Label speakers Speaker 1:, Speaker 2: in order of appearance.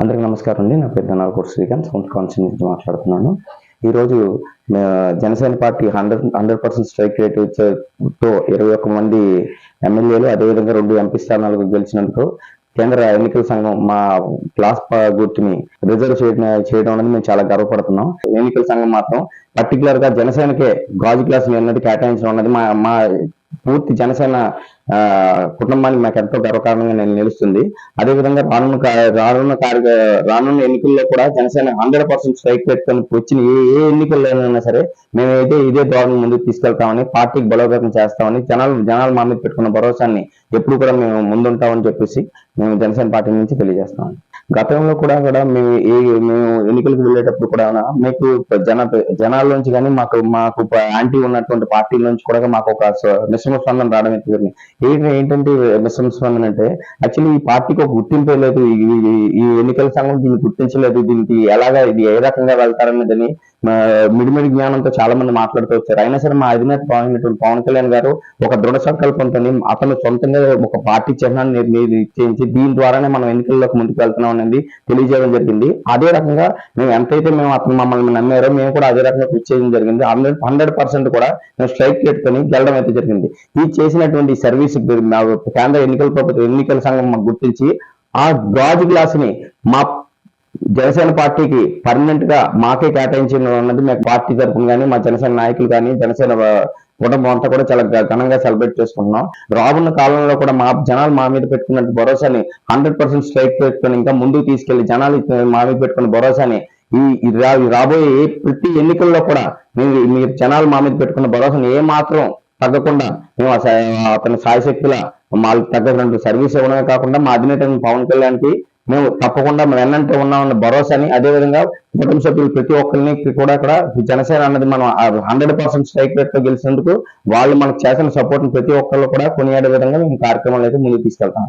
Speaker 1: అందరికీ నమస్కారం అండి. నా పేరు ధనాలకోట శ్రీకాంత్, సొంత కాన్స్టిట్యూన్సీ నుంచి మాట్లాడుతున్నాను. ఈరోజు జనసేన పార్టీ 100% స్ట్రైక్ రేట్తో 21 మంది ఎమ్మెల్యేలు, అదేవిధంగా 2 ఎంపీ స్థానాలకు గెలిచినందుకు కేంద్ర ఎన్నికల సంఘం మా క్లాస్ గుర్తుని రిజర్వ్ చేయడం అనేది మేము చాలా గర్వపడుతున్నాం. ఎన్నికల సంఘం మాత్రం పర్టికులర్ గా జనసేనకే గాజు గ్లాస్ అన్నది కేటాయించడం అన్నది మా పూర్తి జనసేన కుటుంబానికి మాకు ఎంతో గర్వకారణంగా నేను నిలుస్తుంది. అదేవిధంగా రానున్న ఎన్నికల్లో కూడా జనసేన 100% స్ట్రైక్ పెట్టుకొని వచ్చిన ఏ ఎన్నికల్లోనైనా సరే మేమైతే ఇదే ధోరణి ముందుకు తీసుకెళ్తామని, పార్టీకి బలోపేతం చేస్తామని, జనాలు మా మీద పెట్టుకున్న భరోసాన్ని ఎప్పుడు కూడా మేము ముందుంటామని చెప్పేసి మేము జనసేన పార్టీ నుంచి తెలియజేస్తాం. గతంలో కూడా మేము ఎన్నికలకు వెళ్ళేటప్పుడు కూడా మీకు జనాల నుంచి కానీ మాకు యాంటీ ఉన్నటువంటి పార్టీల నుంచి కూడా మాకు ఒక మిశ్రమ స్పందన రావడం ఏంటంటే మిశ్రమ స్పందన అంటే యాక్చువల్లీ ఈ పార్టీకి ఒక గుర్తింపే లేదు. ఈ ఎన్నికల సంఘం దీన్ని గుర్తించలేదు. దీనికి ఇది ఏ రకంగా వెళ్తారన్నదని మిడిమిడి జ్ఞానంతో చాలా మంది మాట్లాడుతూ వచ్చారు. అయినా సరే మా అధినేత పవన్ కళ్యాణ్ గారు ఒక దృఢ సంకల్పంతో అతను సొంతంగా ఒక పార్టీ చిహ్నాన్ని నిశ్చయించి దీని ద్వారానే మనం ఎన్నికల్లోకి ముందుకు వెళ్తున్నాం అనేది తెలియజేయడం జరిగింది. అదే రకంగా మేము ఎంతైతే అతను మమ్మల్ని నమ్మారో మేము కూడా అదే రకంగా కృషి చేయడం జరిగింది. 100% కూడా మేము స్ట్రైక్ పెట్టుకొని గెలడం అయితే జరిగింది. ఇది చేసినటువంటి సర్వీస్ కేంద్ర ఎన్నికల సంఘం మాకు గుర్తించి ఆ గాజు గ్లాస్ ని మా జనసేన పార్టీకి పర్మనెంట్ గా మాకే కేటాయించడం అన్నది మేము పార్టీ తరఫున కానీ, మా జనసేన నాయకులు కానీ, జనసేన కుటుంబం అంతా కూడా చాలా ఘనంగా సెలబ్రేట్ చేసుకుంటున్నాం. రానున్న కాలంలో కూడా జనాలు మా మీద పెట్టుకున్న భరోసాని 100% స్ట్రైక్ పెట్టుకుని ఇంకా ముందుకు తీసుకెళ్లి జనాలు మా మీద పెట్టుకున్న భరోసాని రాబోయే ప్రతి ఎన్నికల్లో కూడా మీరు జనాలు మా మీద పెట్టుకున్న భరోసాని ఏ మాత్రం తగ్గకుండా మేము అతని సాయశక్తుల వాళ్ళకి తగ్గటువంటి సర్వీస్ ఇవ్వడమే కాకుండా మా అధినేత పవన్ కళ్యాణ్కి మేము తప్పకుండా వెన్నంటే ఉన్నామన్న భరోసాని, అదేవిధంగా కుటుంబ సభ్యులు ప్రతి ఒక్కరిని కూడా జనసేన అన్నది మనం 100% స్ట్రైక్ రేట్ తో గెలిచినందుకు వాళ్ళు మనకు చేసిన సపోర్ట్ ప్రతి ఒక్కళ్ళు కూడా కొనియాడే విధంగా మేము కార్యక్రమాలు అయితే ముందుకు తీసుకెళ్తాం.